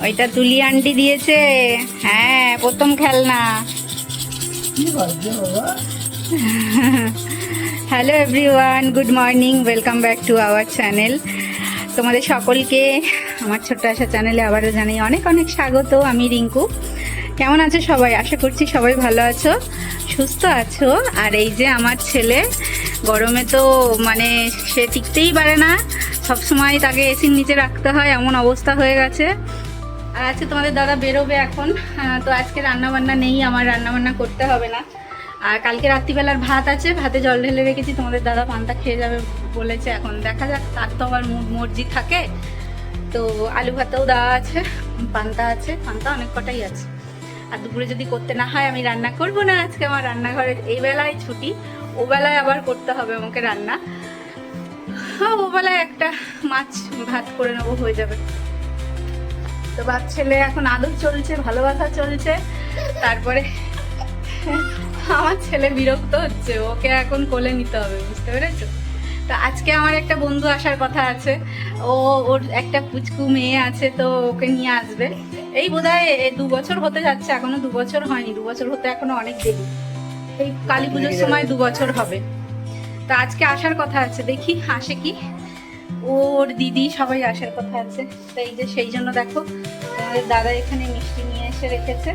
ওইটা তুলি আন্টি দিয়েছে। হ্যাঁ, প্রথম খেলনা। Hello everyone, good morning, welcome back to our channel. তোমাদের সকলকে আমার ছোট্ট আশা চ্যানেলে আবারও জানাই অনেক অনেক স্বাগত। আমি রিঙ্কু। কেমন আছো সবাই? আশা করছি সবাই ভালো আছো, সুস্থ আছো। আর এই যে আমার ছেলে, গরমে তো মানে সে টিকতেই পারে না, সবসময় তাকে এসির নিচে রাখতে হয়, এমন অবস্থা হয়ে গেছে। আর আজকে তোমাদের দাদা বেরোবে এখন, তো আজকে রান্নাবান্না নেই, আমার রান্নাবান্না করতে হবে না। আর কালকে রাত্রিবেলার ভাত আছে, ভাতে জল ঢেলে রেখেছি, তোমাদের দাদা পান্তা খেয়ে যাবে বলেছে। এখন দেখা যাক, তার তো আবার মর্জি থাকে। তো আলু ভাতেও দেওয়া আছে, পান্তা আছে, পান্তা অনেক কটাই আছে। আর দুপুরে যদি করতে না হয় আমি রান্না করব না আজকে। আমার রান্নাঘরে এই বেলায় ছুটি, ও বেলায় আবার করতে হবে আমাকে রান্না। হ্যাঁ, ও বেলায় একটা মাছ ভাত করে নেবো, হয়ে যাবে। তো বাপ ছেলে এখন আদর চলছে, ভালোবাসা চলছে। তারপরে আমার ছেলে বিরক্ত হচ্ছে, ওকে এখন কোলে নিতে হবে, বুঝতে পেরেছো? তো আজকে আমার একটা বন্ধু আসার কথা আছে, ওর একটা পুচকু মেয়ে আছে, তো ওকে নিয়ে আসবে। এই বোধহয় 2 বছর হতে যাচ্ছে, এখনো 2 বছর হয়নি, 2 বছর হতে এখনো অনেক দেরি। এই কালী পুজোর সময় 2 বছর হবে। তো আজকে আসার কথা আছে, দেখি আসে কি। ওর দিদি সবাই আসার কথা আছে। তো এই যে সেই জন্য দেখো তোমাদের দাদা এখানে মিষ্টি নিয়ে এসে রেখেছে।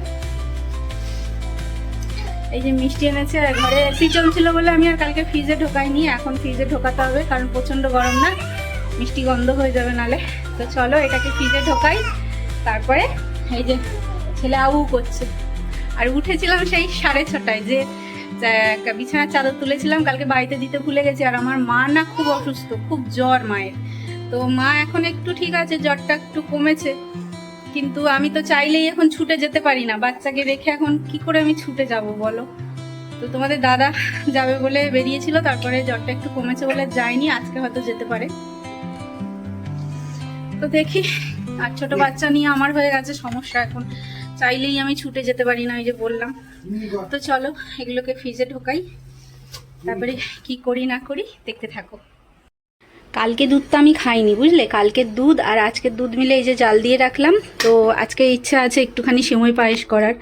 এই যে মিষ্টি এনেছে। ঘরে এসি চলছিল বলে আমি আর কালকে ফ্রিজে ঢোকাইনি, এখন ফ্রিজে ঢোকাতে হবে, কারণ প্রচন্ড গরম না, মিষ্টি গন্ধ হয়ে যাবে নালে। তো চলো এটাকে ফ্রিজে ঢোকাই। তারপরে এই যে ছেলে আউ করছে। আর উঠেছিলাম সেই 6:30টায়, যে বিছানার চাদর তুলেছিলাম, কালকে বাড়িতে দিতে ভুলে গেছি। আর আমার মা না খুব অসুস্থ, খুব জ্বর মায়ের। তো মা এখন একটু ঠিক আছে, জ্বরটা একটু কমেছে, কিন্তু আমি তো চাইলেই এখন ছুটে যেতে পারি না, বাচ্চাকে রেখে এখন কি করে আমি ছুটে যাব বলো? তো তোমাদের দাদা যাবে বলে বেরিয়েছিল, তারপরে জ্বরটা একটু কমেছে বলে যায়নি, আজকে হয়তো যেতে পারে। তো দেখি। আর ছোট বাচ্চা নিয়ে আমার হয়ে গেছে সমস্যা, এখন চাইলেই আমি ছুটে যেতে পারি না, ওই যে বললাম। তো চলো এগুলোকে ফ্রিজে ঢোকাই, তারপরে কি করি না করি দেখতে থাকো। কালকে দুধটা আমি খাইনি, বুঝলে? কালকের দুধ আর আজকের দুধ মিলে এই যে জাল দিয়ে রাখলাম। তো আজকে ইচ্ছা আছে একটুখানি সেমাই পায়েস করার।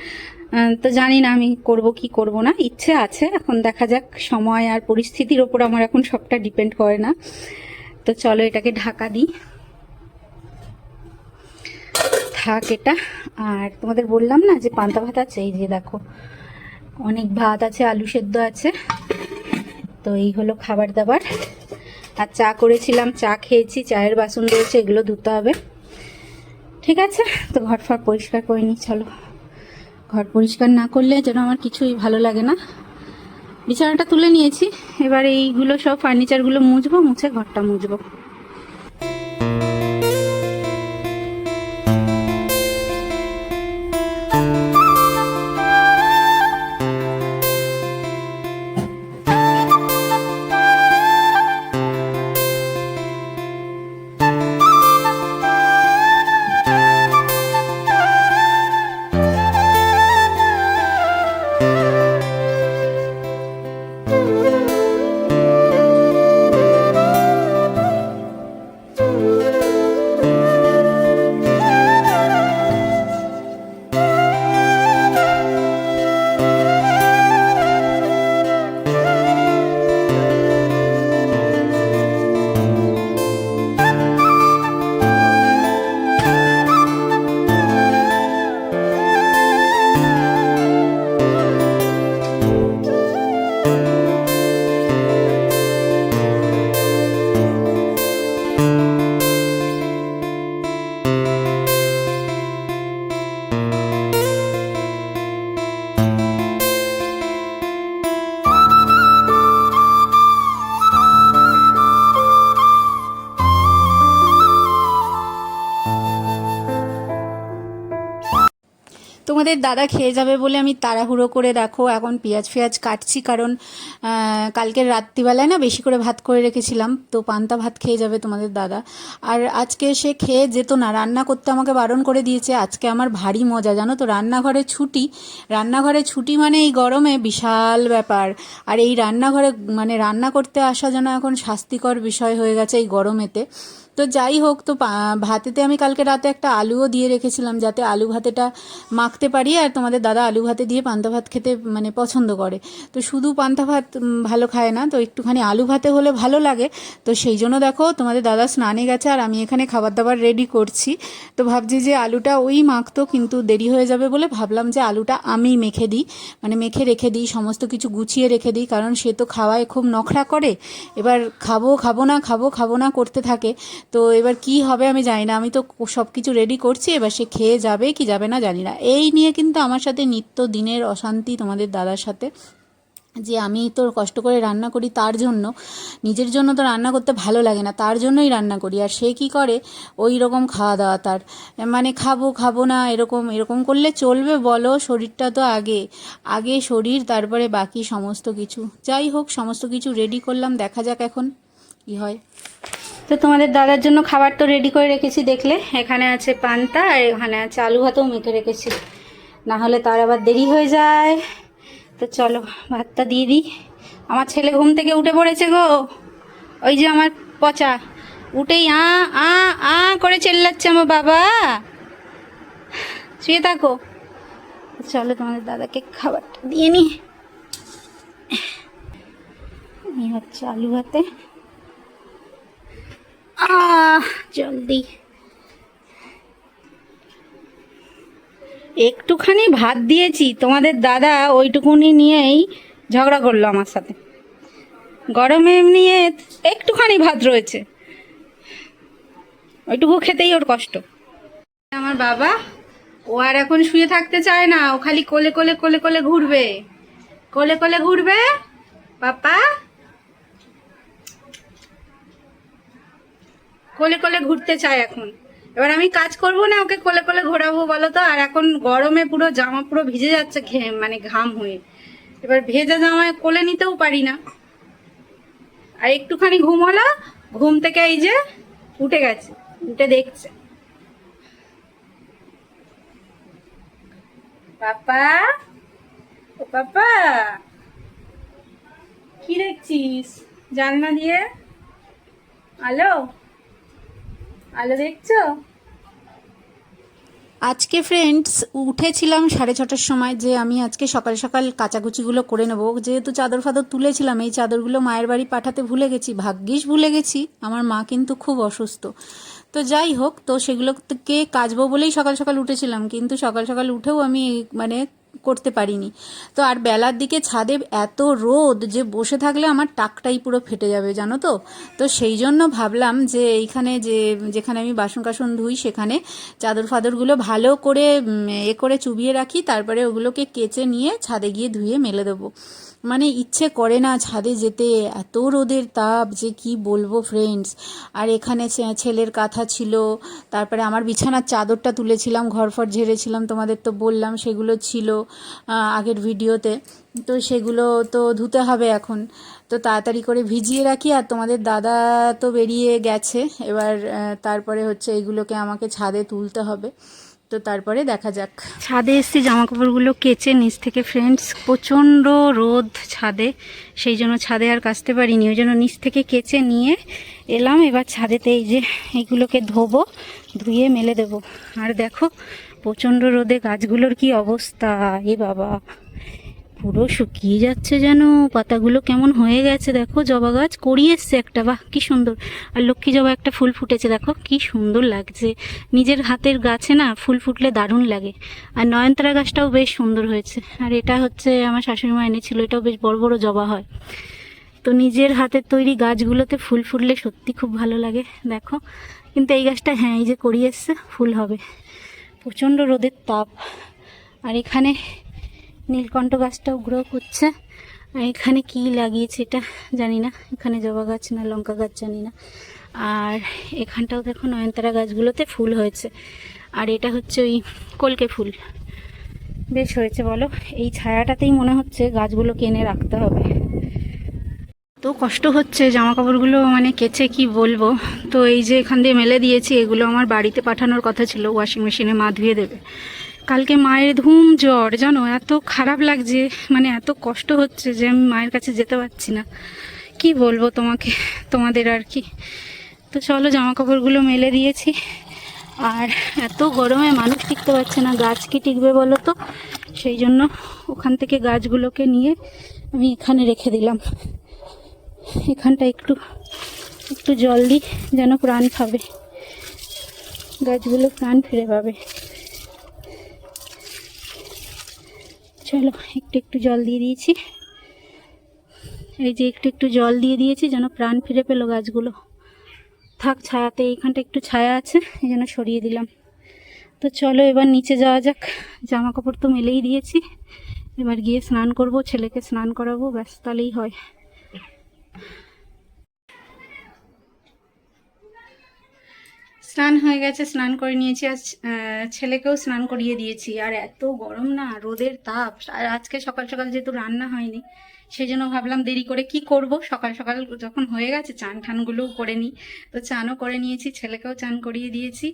তো জানি না আমি করব কি করব না, ইচ্ছে আছে, এখন দেখা যাক। সময় আর পরিস্থিতির ওপর আমার এখন সবটা ডিপেন্ড করে না। তো চলো এটাকে ঢাকা দিই, থাক এটা। আর তোমাদের বললাম না যে পান্তা ভাত আছে, এই যে দেখো অনেক ভাত আছে, আলু সেদ্ধ আছে। তো এই হলো খাবার দাবার। আর চা করেছিলাম, চা খেয়েছি, চায়ের বাসন রয়েছে, এগুলো ধুতে হবে। ঠিক আছে, তো ঘর ফর পরিষ্কার করে নিই। চলো, ঘর পরিষ্কার না করলে যেন আমার কিছুই ভালো লাগে না। বিছানাটা তুলে নিয়েছি, এবার এইগুলো সব ফার্নিচারগুলো মুছবো, মুছে ঘরটা মুছবো। তোমাদের দাদা খেয়ে যাবে বলে আমি তাড়াহুড়ো করে দেখো এখন পেঁয়াজ ফেয়াজ কাটছি, কারণ কালকের রাত্রিবেলায় না বেশি করে ভাত করে রেখেছিলাম, তো পান্তা ভাত খেয়ে যাবে তোমাদের দাদা। আর আজকে সে খেয়ে যেত না, রান্না করতে আমাকে বারণ করে দিয়েছে। আজকে আমার ভারী মজা জানো তো, রান্নাঘরে ছুটি মানে এই গরমে বিশাল ব্যাপার। আর এই রান্নাঘরে মানে রান্না করতে আসা যেন এখন শাস্তিকর বিষয় হয়ে গেছে এই গরমেতে। তো যাই হোক, তো ভাতেতে আমি কালকে রাতে একটা আলুও দিয়ে রেখেছিলাম যাতে আলু ভাতেটা মাখতে পারি। আর তোমাদের দাদা আলু ভাতে দিয়ে পান্তা ভাত খেতে মানে পছন্দ করে, তো শুধু পান্তা ভাত ভালো খায় না, তো একটুখানি আলু ভাতে হলে ভালো লাগে। তো সেই জন্য দেখো তোমাদের দাদা স্নানে গেছে আর আমি এখানে খাবার দাবার রেডি করছি। তো ভাবছি যে আলুটা ওই মাখতো, কিন্তু দেরি হয়ে যাবে বলে ভাবলাম যে আলুটা আমি মেখে দিই, মানে মেখে রেখে দিই, সমস্ত কিছু গুছিয়ে রেখে দিই, কারণ সে তো খাওয়ায় খুব নখরা করে। এবার খাবো না করতে থাকে। তো এবার কি হবে আমি জানি না, আমি তো সব কিছু রেডি করছি, এবার সে খেয়ে যাবে কি যাবে না জানি না। এই নিয়ে কিন্তু আমার সাথে নিত্য দিনের অশান্তি তোমাদের দাদার সাথে, যে আমি তো কষ্ট করে রান্না করি তার জন্য, নিজের জন্য তো রান্না করতে ভালো লাগে না, তার জন্যই রান্না করি। আর সে কি করে ওই রকম খাওয়া দাওয়া তার, মানে খাবো না এরকম করলে চলবে বলো? শরীরটা তো আগে শরীর, তারপরে বাকি সমস্ত কিছু। যাই হোক, সমস্ত কিছু রেডি করলাম, দেখা যাক এখন কি হয়। তো তোমাদের দাদার জন্য খাবার তো রেডি করে রেখেছি, দেখলে এখানে আছে পান্তা আর এখানে আছে আলু ভাতও মেখে রেখেছি, না হলে তার আবার দেরি হয়ে যায়। তো চলো ভাতটা দিয়ে দিই। আমার ছেলে ঘুম থেকে উঠে পড়েছে গো, ওই যে আমার পচা, উঠেই আ করে চেল্লাচ্ছে আমার বাবা, শুয়ে থাকো। চলো তোমাদের দাদাকে খাবারটা দিয়ে নি। এই হচ্ছে আলু ভাতে, জলদি একটুখানি ভাত দিয়েছি, তোমাদের দাদা ওইটুকুনি নিয়েই ঝগড়া করলো আমার সাথে। গরমে এমনি একটুখানি ভাত রয়েছে, ওইটুকু খেতেই ওর কষ্ট। আমার বাবা ও আর এখন শুয়ে থাকতে চায় না, ও খালি কোলে কোলে কোলে কোলে ঘুরবে, কোলে কোলে ঘুরবে পাপা, কোলে কোলে ঘুরতে চায় এখন। এবার আমি কাজ করবো না, ওকে কোলে কোলে ঘোরাবো বলো তো? আর এখন গরমে পুরো জামা পুরো ভিজে যাচ্ছে, মানে ঘাম হয়ে। এবার ভেজা জামায় কোলে নিতেও পারি না। আর একটুখানি ঘুম হলো, ঘুম থেকে এই যে উঠে গেছে, উঠে দেখছে পাপা, ও পাপা কি দেখছিস জানলা দিয়ে? আলো দেখছো? আজকে ফ্রেন্ডস উঠেছিলাম 6:30টার সময়, যে আমি আজকে সকাল সকাল কাচাকুচিগুলো করে নেবো, যেহেতু চাদর ফাদর তুলেছিলাম, এই চাদরগুলো মায়ের বাড়ি পাঠাতে ভুলে গেছি, ভাগ্যিস ভুলে গেছি, আমার মা কিন্তু খুব অসুস্থ। তো যাই হোক, তো সেগুলোকে কাচবো বলেই সকাল সকাল উঠেছিলাম, কিন্তু সকাল সকাল উঠেও আমি মানে করতে পারিনি। তো আর বেলার দিকে ছাদে এত রোদ যে বসে থাকলে আমার টাকটাই পুরো ফেটে যাবে জানো তো। তো সেই জন্য ভাবলাম যে এইখানে যেখানে আমি বাসন কাসন ধুই সেখানে চাদর ফাদরগুলো ভালো করে করে চুবিয়ে রাখি, তারপরে ওগুলোকে কেচে নিয়ে ছাদে গিয়ে ধুয়ে মেলে দেবো। মানে ইচ্ছে করে না ছাদে যেতে, এত রোদের তাপ যে কি বলবো ফ্রেন্ডস। আর এখানে ছেলের কাঁথা ছিল, তারপরে আমার বিছানার চাদরটা তুলেছিলাম, ঘরফর ঝেড়েছিলাম, তোমাদের তো বললাম সেগুলো ছিল আগের ভিডিওতে। তো সেগুলো তো ধুতে হবে এখন, তো তাড়াতাড়ি করে ভিজিয়ে রাখি। আর তোমাদের দাদা তো বেরিয়ে গেছে, এবার তারপরে হচ্ছে এইগুলোকে আমাকে ছাদে তুলতে হবে। তো তারপরে দেখা যাক। ছাদে এসছি জামা কাপড়গুলো কেচে নিচ থেকে ফ্রেন্ডস, প্রচণ্ড রোদ ছাদে, সেই জন্য ছাদে আর কাচতে পারিনি, ওই জন্য নিচ থেকে কেচে নিয়ে এলাম। এবার ছাদেতে এই যে এইগুলোকে ধোবো, ধুয়ে মেলে দেবো। আর দেখো প্রচণ্ড রোদে গাছগুলোর কি অবস্থা, এ বাবা পুরো শুকিয়ে যাচ্ছে, যেন পাতাগুলো কেমন হয়ে গেছে। দেখো জবা গাছ করিয়ে এসছে একটা, বাহ কি সুন্দর। আর লক্ষ্মী জবা একটা ফুল ফুটেছে, দেখো কি সুন্দর লাগছে। নিজের হাতের গাছে না ফুল ফুটলে দারুণ লাগে। আর নয়নতারা গাছটাও বেশ সুন্দর হয়েছে। আর এটা হচ্ছে আমার শাশুড়ি মা এনেছিল, এটাও বেশ বড় বড় জবা হয়। তো নিজের হাতের তৈরি গাছগুলোতে ফুল ফুটলে সত্যি খুব ভালো লাগে। দেখো কিন্তু এই গাছটা, হ্যাঁ এই যে করিয়ে এসছে, ফুল হবে। প্রচণ্ড রোদের তাপ। আর এখানে নীলকণ্ঠ গাছটাও গ্রো করছে। আর এখানে কি লাগিয়েছে এটা জানি না, এখানে জবা গাছ না লঙ্কা গাছ জানি না। আর এখানটাও দেখো নয়নতারা গাছগুলোতে ফুল হয়েছে। আর এটা হচ্ছে ওই কলকে ফুল, বেশ হয়েছে বলো, এই ছায়াটাতেই মনে হচ্ছে গাছগুলোকে এনে রাখতে হবে। তো কষ্ট হচ্ছে জামা কাপড়গুলো মানে কেচে কি বলবো। তো এই যে এখান দিয়ে মেলে দিয়েছি, এগুলো আমার বাড়িতে পাঠানোর কথা ছিল, ওয়াশিং মেশিনে মা ধুয়ে দেবে। কালকে মায়ের ধুম জ্বর, জানো, এত খারাপ লাগছে, মানে এত কষ্ট হচ্ছে যে আমি মায়ের কাছে যেতে পারছি না। কি বলবো তোমাকে, তোমাদের আর কি। তো চলো জামা কাপড়গুলো মেলে দিয়েছি। আর এত গরমে মানুষ টিকতে পারছে না, গাছ কি টিকবে বলো তো। সেই জন্য ওখান থেকে গাছগুলোকে নিয়ে আমি এখানে রেখে দিলাম। এখানটা একটু একটু জল দিই, যেন প্রাণ পাবে গাছগুলো, প্রাণ ফিরে পাবে। চলো একটু একটু জল দিয়ে দিয়েছি, এই যে একটু একটু জল দিয়ে দিয়েছি, যেন প্রাণ ফিরে পেলো গাছগুলো। থাক ছায়াতে, এইখানটা একটু ছায়া আছে, এই জন্য সরিয়ে দিলাম। তো চলো এবার নিচে যাওয়া যাক। জামা কাপড় তো মেলেই দিয়েছি, এবার গিয়ে স্নান করব, ছেলেকে স্নান করাবো, ব্যাস তাহলেই হয়। স্নান হয়ে গেছে, স্নান করে নিয়েছি, আজ ছেলেকেও স্নান করিয়ে দিয়েছি। আর এত গরম না, রোদের তাপ। আর আজকে সকাল সকাল যেহেতু রান্না হয়নি, সেই জন্য ভাবলাম দেরি করে কি করব, সকাল সকাল যখন হয়ে গেছে চান ঠানগুলোও করে নিই। তো চানও করে নিয়েছি, ছেলেকেও চান করিয়ে দিয়েছি।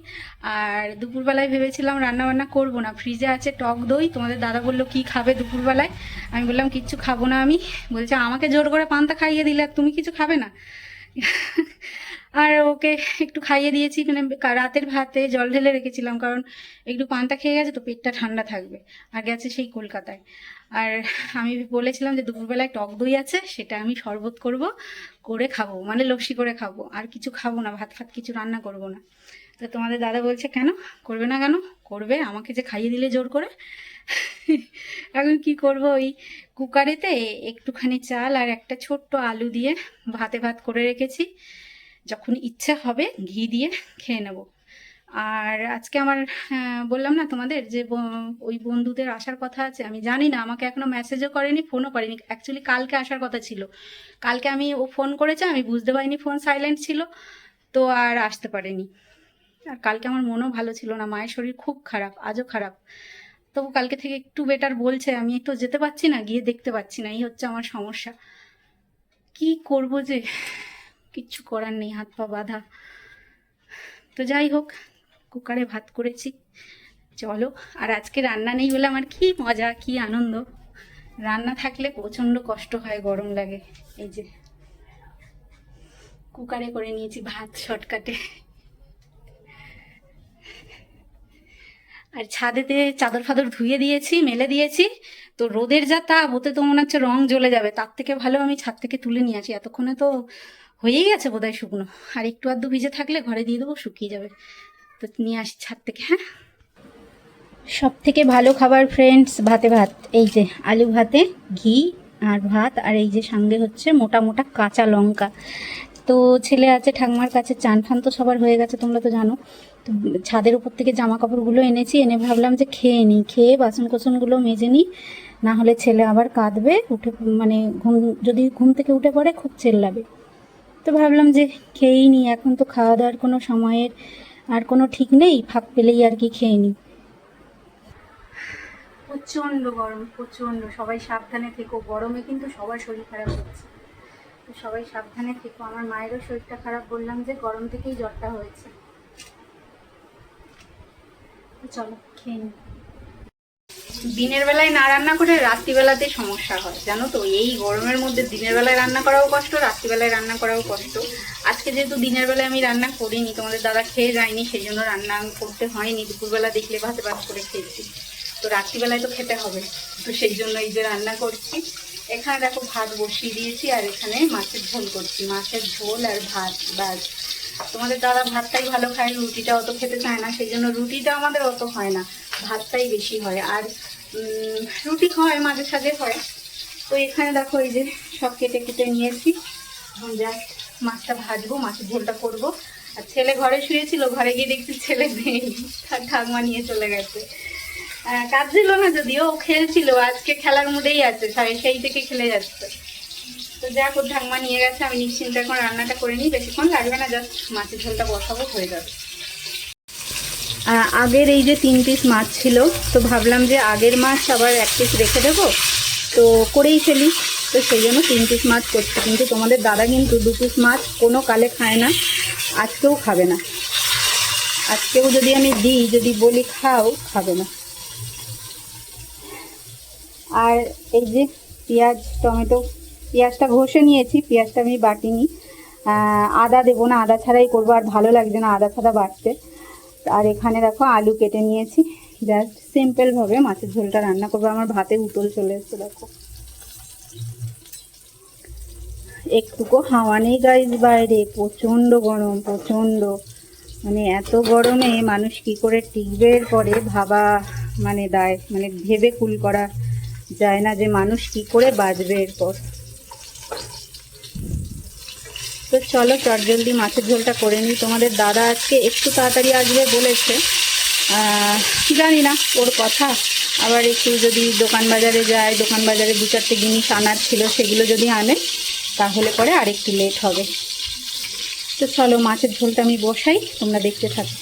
আর দুপুরবেলায় ভেবেছিলাম রান্না বান্না করবো না, ফ্রিজে আছে টক দই। তোমাদের দাদা বললো কি খাবে দুপুরবেলায়, আমি বললাম কিচ্ছু খাবো না আমি। বলছে আমাকে জোর করে পান্তা খাইয়ে দিলে আর তুমি কিছু খাবে না। আর ওকে একটু খাইয়ে দিয়েছি, মানে রাতের ভাতে জল ঢেলে রেখেছিলাম, কারণ একটু পান্তা খেয়ে গেছে তো পেটটা ঠান্ডা থাকবে। আর গেছে সেই কলকাতায়। আর আমি বলেছিলাম যে দুপুরবেলায় টক দই আছে, সেটা আমি শরবত করব, করে খাবো, মানে লস্যি করে খাবো, আর কিছু খাবো না, ভাত ফাত কিছু রান্না করব না। তো তোমাদের দাদা বলছে কেন করবে না, কেন করবে, আমাকে যে খাইয়ে দিলে জোর করে। এখন কি করব, ওই কুকারেতে একটুখানি চাল আর একটা ছোট্ট আলু দিয়ে ভাতে ভাত করে রেখেছি, যখন ইচ্ছা হবে ঘি দিয়ে খেয়ে নেব। আর আজকে আমার বললাম না তোমাদের যে ওই বন্ধুদের আসার কথা আছে, আমি জানি না, আমাকে এখনো মেসেজও করেনি, ফোনও করেনি। অ্যাকচুয়ালি কালকে আসার কথা ছিল, কালকে ও ফোন করেছে, আমি বুঝতে পারিনি, ফোন সাইলেন্ট ছিল, তো আর আসতে পারেনি। আর কালকে আমার মনও ভালো ছিল না, মায়ের শরীর খুব খারাপ, আজও খারাপ। তবু কালকে থেকে একটু বেটার বলছে, আমি তো যেতে পারছি না, গিয়ে দেখতে পাচ্ছি না, এই হচ্ছে আমার সমস্যা। কি করব যে, কিচ্ছু করার নেই, হাত পা বাঁধা। তো যাই হোক, কুকারে ভাত করেছি, চলো। আর আজকে রান্না নেই বলে আমার কি মজা, কি আনন্দ। রান্না থাকলে প্রচণ্ড কষ্ট হয়, গরম লাগে। এই যে কুকারে করে নিয়েছি ভাত শর্টকাটে। আর ছাদেতে চাদর ফাদর ধুয়ে দিয়েছি, মেলে দিয়েছি। তো রোদের যা তাপ, ওতে তো মনে হচ্ছে রং জ্বলে যাবে, তার থেকে ভালো আমি ছাদ থেকে তুলে নিয়ে আসি। এতক্ষণে তো হয়েই গেছে বোধহয় শুকনো, আর একটু আধটু ভিজে থাকলে ঘরে দিয়ে দেবো, শুকিয়ে যাবে। তো নিয়ে আসি ছাদ থেকে। হ্যাঁ, সব থেকে ভালো খাবার ফ্রেন্ডস ভাতে ভাত। এই যে আলু ভাতে ঘি আর ভাত, আর এই যে সঙ্গে হচ্ছে মোটা মোটা কাঁচা লঙ্কা। তো ছেলে আছে ঠাকুমার কাছে, চান ফান তো সবার হয়ে গেছে, তোমরা তো জানো। তো ছাদের উপর থেকে জামা কাপড়গুলো এনেছি, এনে ভাবলাম যে খেয়ে নিই, খেয়ে বাসন কোসনগুলো মেজে নিই, না হলে ছেলে আবার কাঁদবে, উঠে মানে যদি ঘুম থেকে উঠে পড়ে খুব চেল্লাবে। তো ভাবলাম যে খেয়েই নিই, এখন তো খাওয়া দাওয়ার কোনো সময়ের আর কোনো ঠিক নেই, ফাঁক পেলেই আর কি খেয়ে নিই। প্রচণ্ড গরম, প্রচণ্ড। সবাই সাবধানে থেকো, গরমে কিন্তু সবার শরীর খারাপ হচ্ছে, তো সবাই সাবধানে থেকো। আমার মায়েরও শরীরটা খারাপ, বললাম যে গরম থেকেই জ্বরটা হয়েছে। চলো খেয়ে নিই। দিনের বেলায় না রান্না করে রাত্রিবেলাতে সমস্যা হয়, জানো তো। এই গরমের মধ্যে দিনের বেলায় রান্না করাও কষ্ট, রাত্রিবেলায় রান্না করাও কষ্ট। আজকে যেহেতু দিনের বেলায় আমি রান্না করিনি, তোমাদের দাদা খেয়ে যায়নি, সেই জন্য রান্না করতে হয়নি। দুপুরবেলা দেখলে ভাতে ভাত করে খেয়েছি, তো রাত্রিবেলায় তো খেতে হবে, তো সেই জন্য এই যে রান্না করছি। এখানে দেখো ভাত বসিয়ে দিয়েছি, আর এখানে মাছের ঝোল করছি, মাছের ঝোল আর ভাত, ব্যাস। তোমাদের দাদা ভাতটাই ভালো খায়, রুটিটা অত খেতে চায় না, সেই জন্য রুটিটা আমাদের অত হয় না, ভাতটাই বেশি হয়। আর রুটি হয় মাঝে সাঝে হয়। তো এখানে দেখো এই যে সব কেটে কেটে নিয়েছি, এখন জাস্ট মাছটা ভাজবো, মাছের ঝোলটা করবো। আর ছেলে ঘরে শুয়েছিল, ঘরে গিয়ে দেখছি ছেলে নেই, তার ঠাকুমা নিয়ে চলে গেছে। কাজ ছিল না যদিও, ও খেলছিল, আজকে খেলার মুডেই আছে, সেই থেকে খেলে যাচ্ছে। তো যাক, ওর ঠাকুমা নিয়ে গেছে, আমি নিশ্চিন্তে এখন রান্নাটা করে নিই, বেশিক্ষণ লাগবে না, জাস্ট মাছের ঝোলটা বসাবো, হয়ে যাবে। আগের এই যে 3 পিস মাছ ছিল, তো ভাবলাম যে আগের মাছ আবার 1 পিস রেখে দেবো, তো করেই ফেলি। তো সেই জন্য 3 পিস মাছ করছি। কিন্তু তোমাদের দাদা কিন্তু 2 পিস মাছ কোনো কালে খায় না, আজকেও খাবে না। আজকেও যদি আমি দিই, যদি বলি খাও, খাবে না। আর এই যে পেঁয়াজ টমেটো, পেঁয়াজটা ঘষে নিয়েছি, পেঁয়াজটা আমি বাটিনি। আদা দেবো না, আদা ছাড়াই করবো, আর ভালো লাগছে না আদা ছাড়া বাটতে। আর এখানে দেখো আলু কেটে নিয়েছি, জাস্ট সিম্পলভাবে মাছের ঝোলটা রান্না করবো। আমার ভাতে উতল চলে এসছে দেখো। একটুকু হাওয়া নেই গাইজ বাইরে, প্রচণ্ড গরম, প্রচণ্ড। মানে এত গরমে মানুষ কি করে টিকবে পরে ভাবা মানে দায়, মানে ভেবে কুল করা যায় না যে মানুষ কি করে বাঁচবে এরপর। তো চলো চটজলদি মাছের ঝোলটা করে নিই। তোমাদের দাদা আজকে একটু তাড়াতাড়ি আসবে বলেছে, জানি না ওর কথা। আবার একটু যদি দোকান বাজারে যায়, দোকান বাজারে 2-4টে জিনিস আনার ছিল, সেগুলো যদি আনে তাহলে পরে আরেকটু লেট হবে। তো চলো মাছের ঝোলটা আমি বসাই, তোমরা দেখতে থাকো।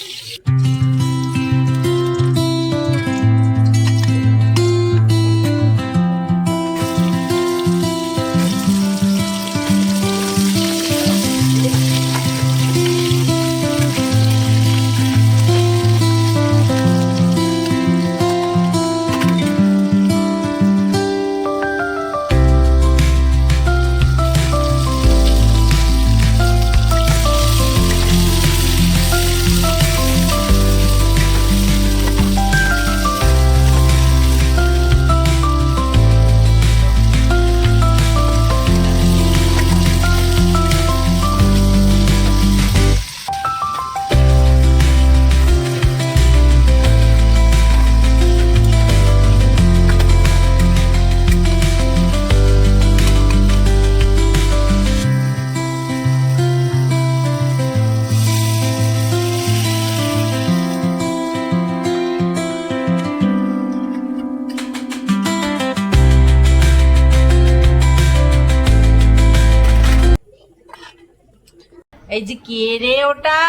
এই যে কে রে ওটা,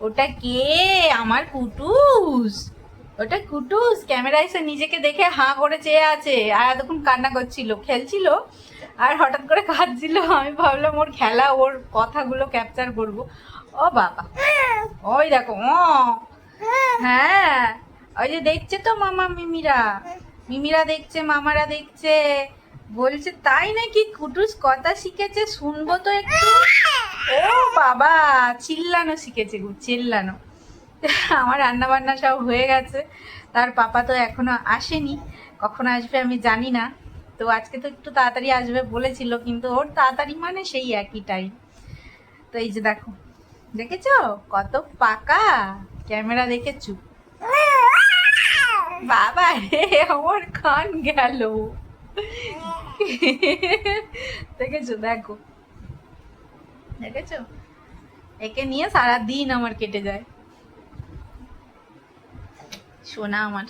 ওটা কে? আমার কুটুস, ওটা কুটুস। ক্যামেরায় এসে নিজেকে দেখে হাঁ করে চেয়ে আছে, আর এতক্ষণ কান্না করছিল, খেলছিল, আর হঠাৎ করে কাঁদছিল। আমি ভাবলাম ওর খেলা, ওর কথাগুলো ক্যাপচার করব। ও বাবা, ওই দেখো, ও হ্যাঁ, ওই যে দেখছে তো মামা, মিমিরা, মিমিরা দেখছে, মামারা দেখছে, বলছে তাই নাকি কুটুস কথা শিখেছে, শুনবো তো একটু। ও বাবা, চিল্লানো শিখেছে গো, চিল্লানো। আমার রান্না বান্না সব হয়ে গেছে, তার পাপা তো এখনো আসেনি, কখন আসবে আমি জানি না। তো আজকে তো একটু তাড়াতাড়ি আসবে বলেছিল, কিন্তু ওর তাড়াতাড়ি মানে সেই একই টাইম। তো এই যে দেখো, দেখেছো কত পাকা, ক্যামেরা দেখেছো? বাবা রে, আমার কান গেল। দেখেছো, দেখো, দেখেছো? একে নিয়ে সারা দিন আমার কেটে যায়। সোনা আমার।